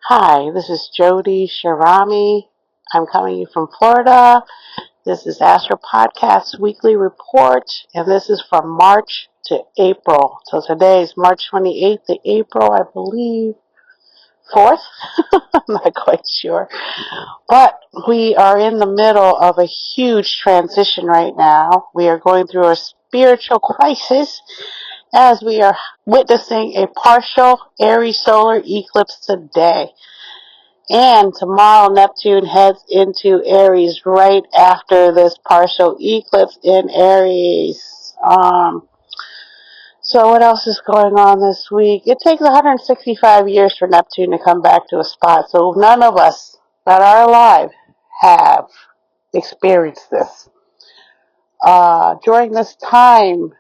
Hi, this is Jody Sharami. I'm coming to you from Florida. This is Astro Podcast's weekly report, and this is from March to April. So today is March 28th to April, I believe, 4th. I'm not quite sure. But we are in the middle of a huge transition right now. We are going through a spiritual crisis as we are witnessing a partial Aries solar eclipse today. And tomorrow Neptune heads into Aries right after this partial eclipse in Aries. So what else is going on this week? It takes 165 years for Neptune to come back to a spot. So none of us that are alive have experienced this. During this time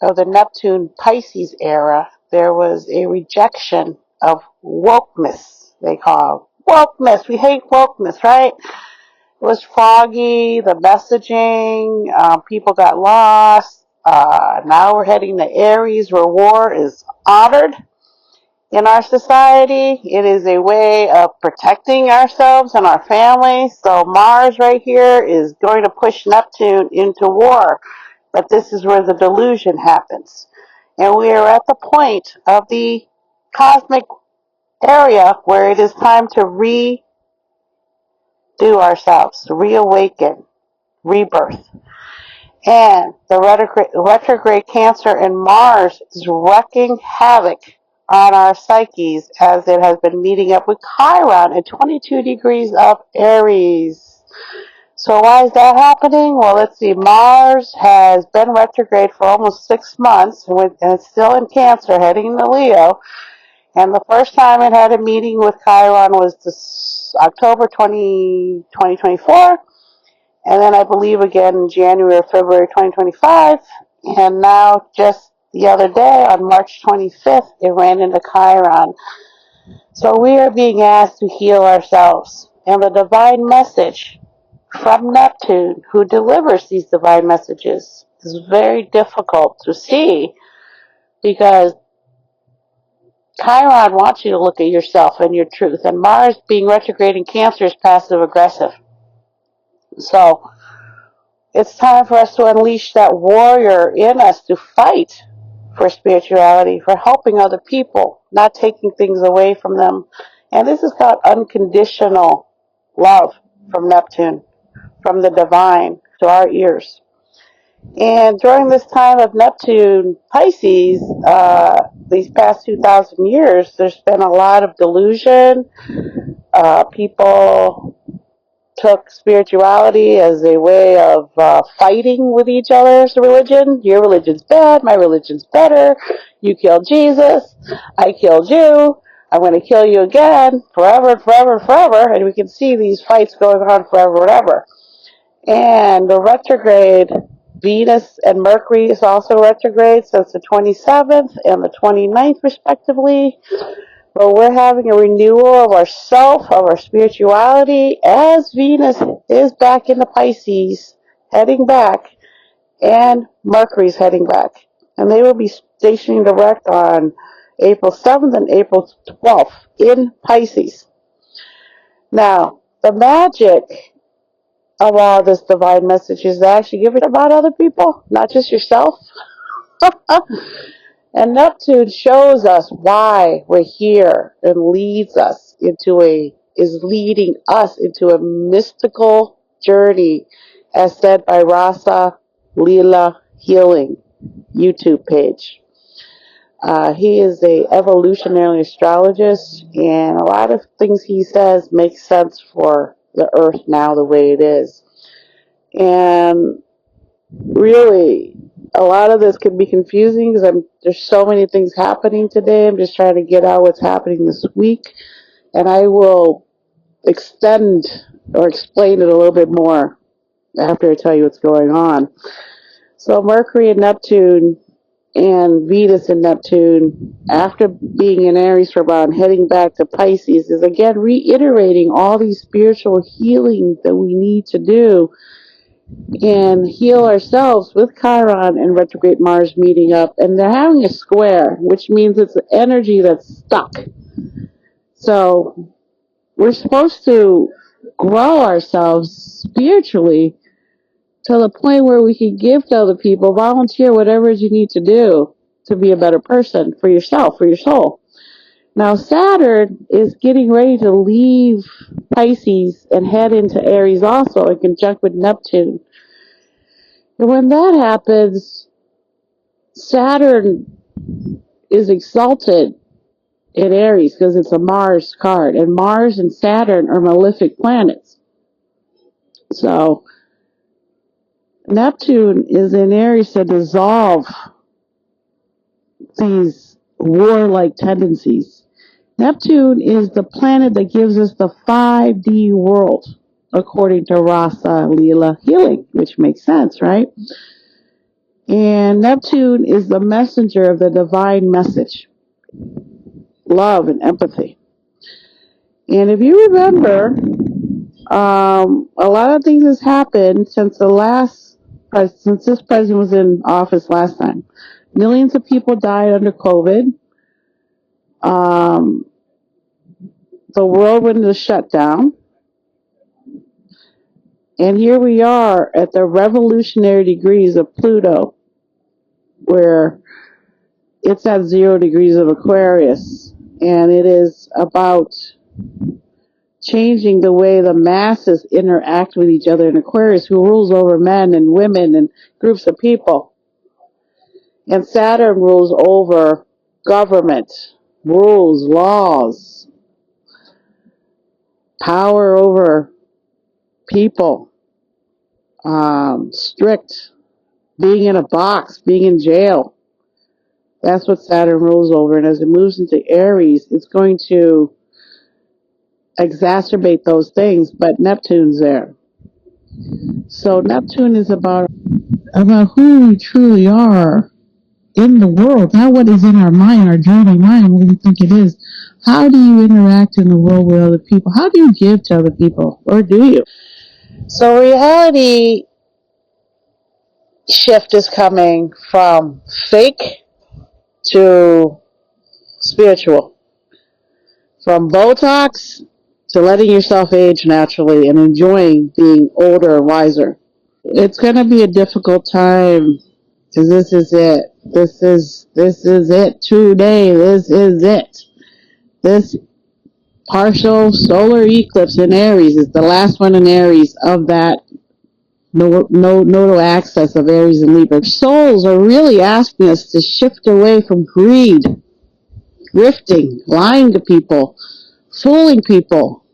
of the Neptune Pisces era, there was a rejection of wokeness, they call it. Wokeness. We hate wokeness, right? It was foggy, the messaging, people got lost. Now we're heading to Aries where war is honored in our society. It is a way of protecting ourselves and our families. So Mars right here is going to push Neptune into war. But this is where the delusion happens. And we are at the point of the cosmic area where it is time to redo ourselves, reawaken, rebirth. And the retrograde Cancer and Mars is wreaking havoc on our psyches as it has been meeting up with Chiron at 22 degrees of Aries. So why is that happening? Well, let's see. Mars has been retrograde for almost 6 months, and it's still in Cancer, heading to Leo. And the first time it had a meeting with Chiron was this October 2024. And then I believe again in January or February 2025. And now just the other day on March 25th, it ran into Chiron. So we are being asked to heal ourselves. And the divine message from Neptune, who delivers these divine messages, is very difficult to see because Chiron wants you to look at yourself and your truth. And Mars being retrograde in Cancer is passive aggressive. So it's time for us to unleash that warrior in us to fight for spirituality, for helping other people, not taking things away from them. And this is called unconditional love from Neptune, from the divine to our ears. And during this time of Neptune Pisces, these past 2,000 years, there's been a lot of delusion. People took spirituality as a way of fighting with each other's religion. Your religion's bad, my religion's better. You killed Jesus, I killed you. I'm going to kill you again, forever and forever and forever. And we can see these fights going on forever and ever. And the retrograde, Venus and Mercury is also retrograde since the 27th and the 29th, respectively. But we're having a renewal of our self, of our spirituality, as Venus is back in the Pisces, heading back, and Mercury's heading back. And they will be stationing direct on April 7th and April 12th in Pisces. Now, the magic of all this divine message is to actually give it about other people, not just yourself. And Neptune shows us why we're here and is leading us into a mystical journey, as said by Rasa Leela Healing YouTube page. He is a evolutionary astrologist, and a lot of things he says make sense for the Earth now the way it is. And really, a lot of this can be confusing because there's so many things happening today. I'm just trying to get out what's happening this week, and I will extend or explain it a little bit more after I tell you what's going on. So Mercury and Neptune and Venus and Neptune, after being in Aries for about heading back to Pisces, is again reiterating all these spiritual healing that we need to do and heal ourselves with Chiron and retrograde Mars meeting up. And they're having a square, which means it's an energy that's stuck. So we're supposed to grow ourselves spiritually to the point where we can give to other people, volunteer whatever you need to do to be a better person for yourself, for your soul. Now, Saturn is getting ready to leave Pisces and head into Aries also in conjunct with Neptune. And when that happens, Saturn is exalted in Aries because it's a Mars card, and Mars and Saturn are malefic planets. So Neptune is in Aries to dissolve these warlike tendencies. Neptune is the planet that gives us the 5D world, according to Rasa Leela healing, which makes sense, right? And Neptune is the messenger of the divine message, love and empathy. And if you remember, a lot of things has happened since since this president was in office last time. Millions of people died under COVID. The world went into shutdown. And here we are at the revolutionary degrees of Pluto, where it's at 0 degrees of Aquarius. And it is about changing the way the masses interact with each other in Aquarius, who rules over men and women and groups of people. And Saturn rules over government, rules, laws, power over people, strict, being in a box, being in jail. That's what Saturn rules over. And as it moves into Aries, it's going to exacerbate those things, but Neptune's there. So Neptune is about who we truly are in the world, not what is in our mind, our dreamy mind, what we think it is. How do you interact in the world with other people? How do you give to other people? Or do you? So reality shift is coming from fake to spiritual. From Botox to letting yourself age naturally and enjoying being older and wiser. It's going to be a difficult time because this is it. This is it today. This is it. This partial solar eclipse in Aries is the last one in Aries of that nodal axis of Aries and Libra. Souls are really asking us to shift away from greed, grifting, lying to people, fooling people,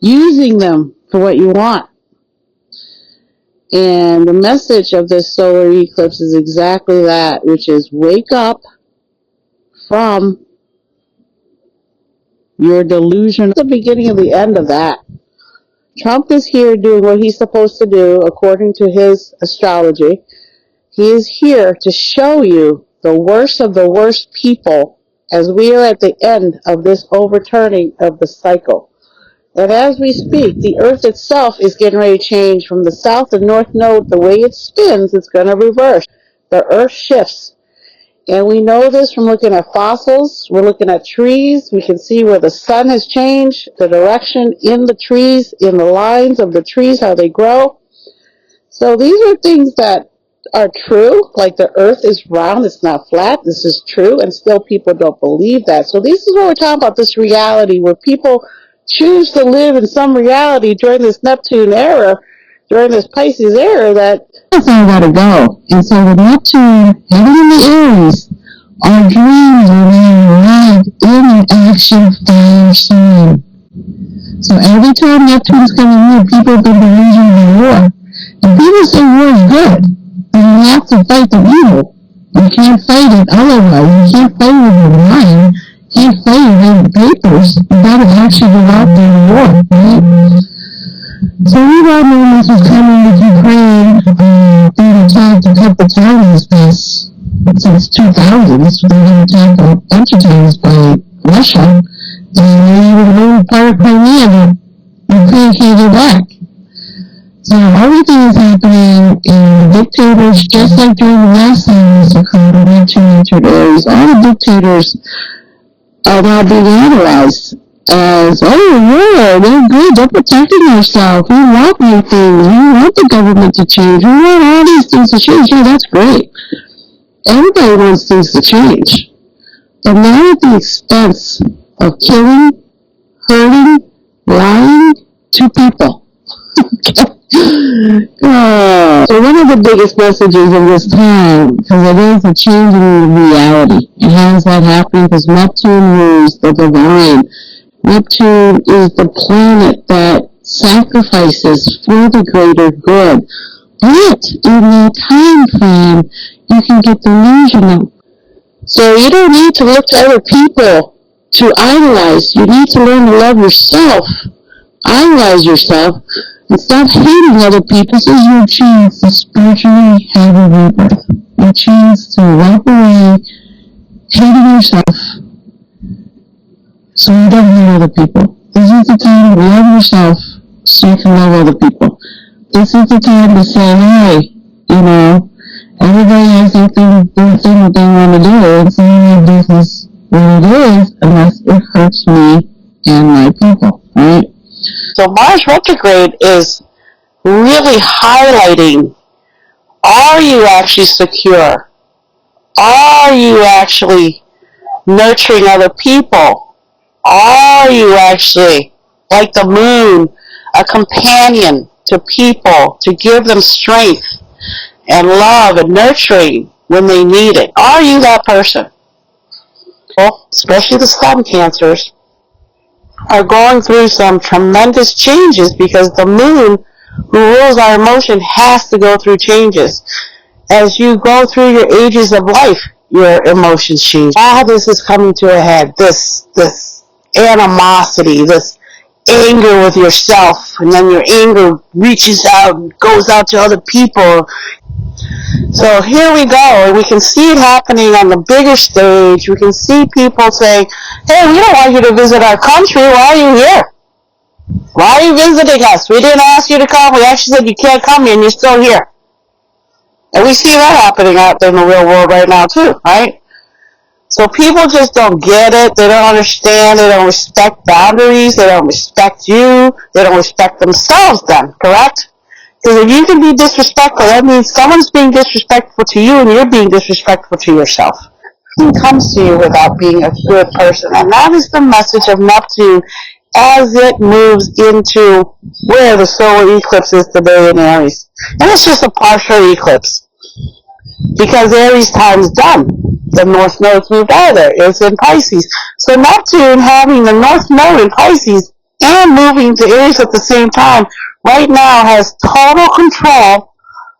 using them for what you want. And the message of this solar eclipse is exactly that, which is wake up from your delusion. The beginning of the end of that. Trump is here doing what he's supposed to do according to his astrology. He is here to show you the worst of the worst people as we are at the end of this overturning of the cycle. And as we speak, the Earth itself is getting ready to change from the south and north node. The way it spins, it's going to reverse. The Earth shifts. And we know this from looking at fossils. We're looking at trees. We can see where the sun has changed, the direction in the trees, in the lines of the trees, how they grow. So these are things that are true, like the Earth is round, it's not flat. This is true, and still people don't believe that. So this is what we're talking about, this reality where people choose to live in some reality during this Neptune era, during this Pisces era, that that's all gotta go. And so with Neptune heading in the Aries, our dreams are being lived in action fire sign. So every time Neptune's coming in, people have been believing in war. And people say war is good, but you have to fight the evil. You can't fight it otherwise. You can't fight with your mind. You can't fight it in the papers. You gotta actually go out there and war, right? So we all know this was coming with Ukraine, being attacked a couple times since 2000. They've been attacked a bunch of times by Russia. And they even owned part of Crimea that Ukraine can't get back. So everything is happening in dictators, just like during the last time this occurred when Neptune entered Aries. All the dictators are now being analyzed as, oh yeah, they're good, they're protecting ourselves, we want new things, we want the government to change, we want all these things to change. Yeah, that's great. Everybody wants things to change. But not at the expense of killing, hurting, lying to people. So one of the biggest messages of this time, because it is a change in reality, and how is that happening? Because Neptune rules the divine. Neptune is the planet that sacrifices for the greater good. But in that time frame, you can get delusional. So you don't need to look to other people to idolize. You need to learn to love yourself. Idolize yourself and stop hating other people. This is your chance to spiritually have a rebirth. Your chance to walk away hating yourself so you don't hate other people. This is the time to love yourself so you can love other people. This is the time to say, hey, everybody has their thing that they want to do, and saying this is what it is unless it hurts me and my people, right? So Mars retrograde is really highlighting, are you actually secure? Are you actually nurturing other people? Are you actually, like the moon, a companion to people to give them strength and love and nurturing when they need it? Are you that person? Well, especially the sun cancers are going through some tremendous changes because the moon, who rules our emotion, has to go through changes. As you go through your ages of life, your emotions change. All this is coming to a head. This animosity, this anger with yourself, and then your anger reaches out and goes out to other people. So here we go, and we can see it happening on the bigger stage. We can see people say, hey, we don't want you to visit our country. Why are you here? Why are you visiting us? We didn't ask you to come. We actually said you can't come here, and you're still here. And we see that happening out in the real world right now too, right? So people just don't get it. They don't understand. They don't respect boundaries. They don't respect you. They don't respect themselves then, correct? Because if you can be disrespectful, that means someone's being disrespectful to you and you're being disrespectful to yourself. Nothing comes to you without being a good person. And that is the message of Neptune as it moves into where the solar eclipse is today in Aries. And it's just a partial eclipse, because Aries time's done. The North Node's moved out of there. It's in Pisces. So Neptune, having the North Node in Pisces and moving to Aries at the same time, right now has total control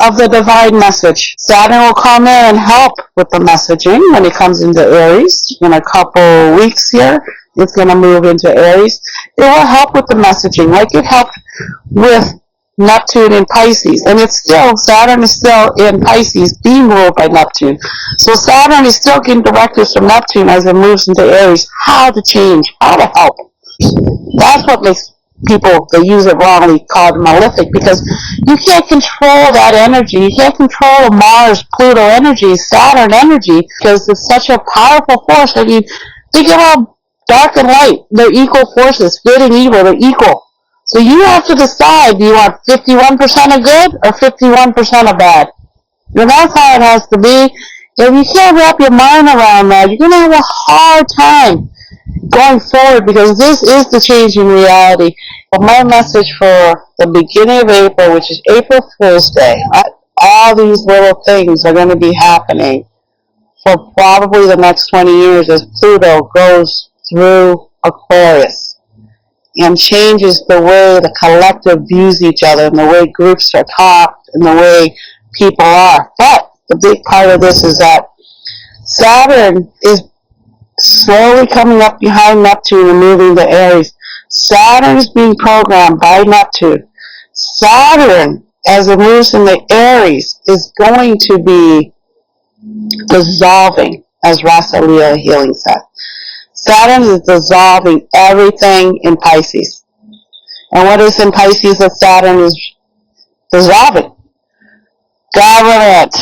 of the divine message. Saturn will come in and help with the messaging when it comes into Aries. In a couple weeks here, it's going to move into Aries. It will help with the messaging like it helped with Neptune in Pisces. And it's still, Saturn is still in Pisces being ruled by Neptune. So Saturn is still getting directives from Neptune as it moves into Aries, how to change, how to help. That's what makes people that use it wrongly called malefic, because you can't control that energy. You can't control Mars, Pluto energy, Saturn energy, because it's such a powerful force. I mean, think of how dark and light, they're equal forces. Good and evil, they're equal. So you have to decide, do you want 51% of good or 51% of bad? And that's how it has to be. If you can't wrap your mind around that, you're going to have a hard time going forward, because this is the change in reality. But my message for the beginning of April, which is April Fool's Day, all these little things are going to be happening for probably the next 20 years as Pluto goes through Aquarius and changes the way the collective views each other and the way groups are taught and the way people are. But the big part of this is that Saturn is slowly coming up behind Neptune and moving to Aries. Saturn is being programmed by Neptune. Saturn, as it moves into Aries, is going to be dissolving, as Rasa Leela Healing said. Saturn is dissolving everything in Pisces. And what is in Pisces that Saturn is dissolving? Government,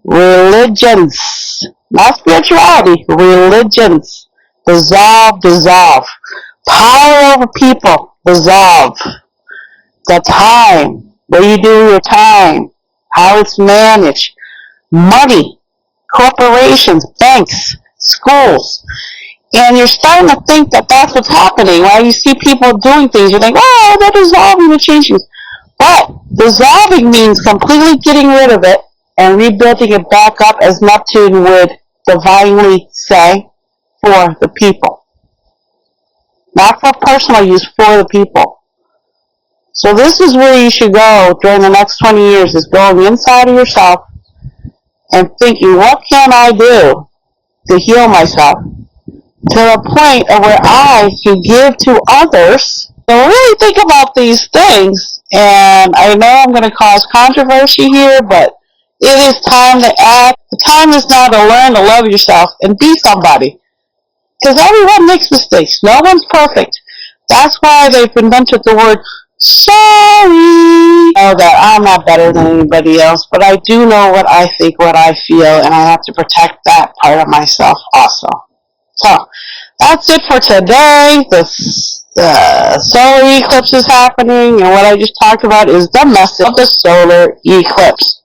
religions, not spirituality, religions. Dissolve, dissolve. Power over people, resolve. The time, where you do your time, how it's managed, money, corporations, banks, schools. And you're starting to think that that's what's happening. While you see people doing things, you think, oh, they're dissolving the changes. But dissolving means completely getting rid of it and rebuilding it back up, as Neptune would divinely say, for the people. Not for personal use, for the people. So this is where you should go during the next 20 years, is going inside of yourself and thinking, what can I do to heal myself? To the point of where I can give to others. So really think about these things, and I know I'm going to cause controversy here, but it is time to act. The time is now to learn to love yourself and be somebody. Because everyone makes mistakes. No one's perfect. That's why they've invented the word sorry. I know that I'm not better than anybody else, but I do know what I think, what I feel, and I have to protect that part of myself also. So, that's it for today. The solar eclipse is happening, and what I just talked about is the message of the solar eclipse.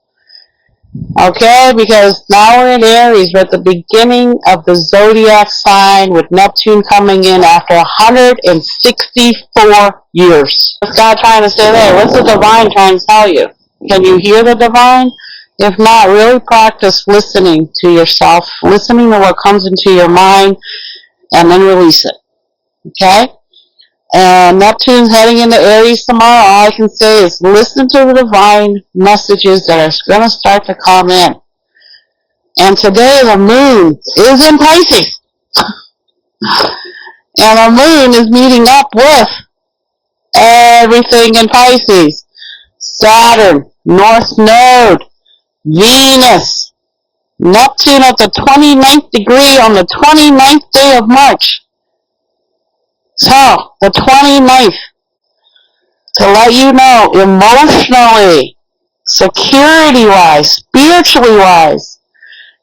Okay, because now we're in Aries, we're at the beginning of the zodiac sign with Neptune coming in after 164 years. What's God trying to say there? What's the divine trying to tell you? Can you hear the divine? If not, really practice listening to yourself, listening to what comes into your mind, and then release it. Okay? And Neptune's heading into Aries tomorrow. All I can say is listen to the divine messages that are going to start to come in. And today the moon is in Pisces. And the moon is meeting up with everything in Pisces. Saturn, North Node, Venus, Neptune at the 29th degree on the 29th day of March. So, the 29th, to let you know, emotionally, security-wise, spiritually-wise,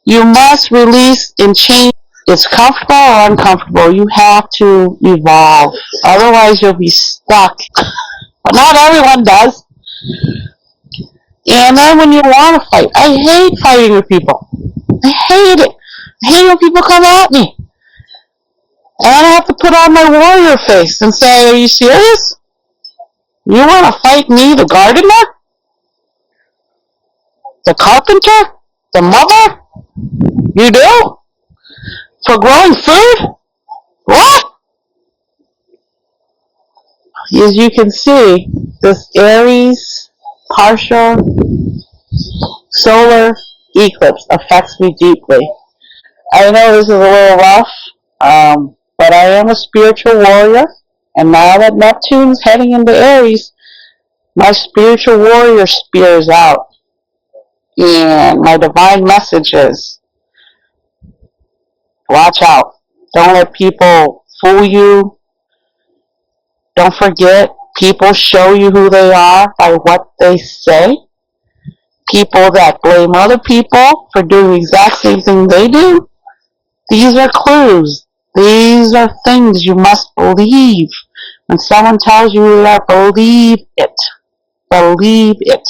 you must release and change. It's comfortable or uncomfortable. You have to evolve. Otherwise, you'll be stuck. But not everyone does. And then when you want to fight, I hate fighting with people. I hate it. I hate when people come at me. And I have to put on my warrior face and say, are you serious? You want to fight me, the gardener? The carpenter? The mother? You do? For growing food? What? As you can see, this Aries partial solar eclipse affects me deeply. I know this is a little rough, but I am a spiritual warrior, and now that Neptune's heading into Aries, my spiritual warrior spears out, and my divine message is, watch out. Don't let people fool you. Don't forget, people show you who they are by what they say. People that blame other people for doing the exact same thing they do. These are clues. These are things you must believe. When someone tells you that, believe it. Believe it.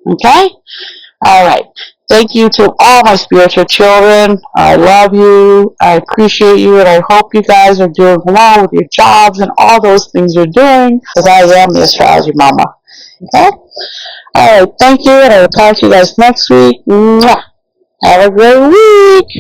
Okay? Alright. Thank you to all my spiritual children. I love you. I appreciate you. And I hope you guys are doing well with your jobs and all those things you're doing. Because I am the astrology mama. Okay? Alright. Thank you. And I will talk to you guys next week. Mwah. Have a great week.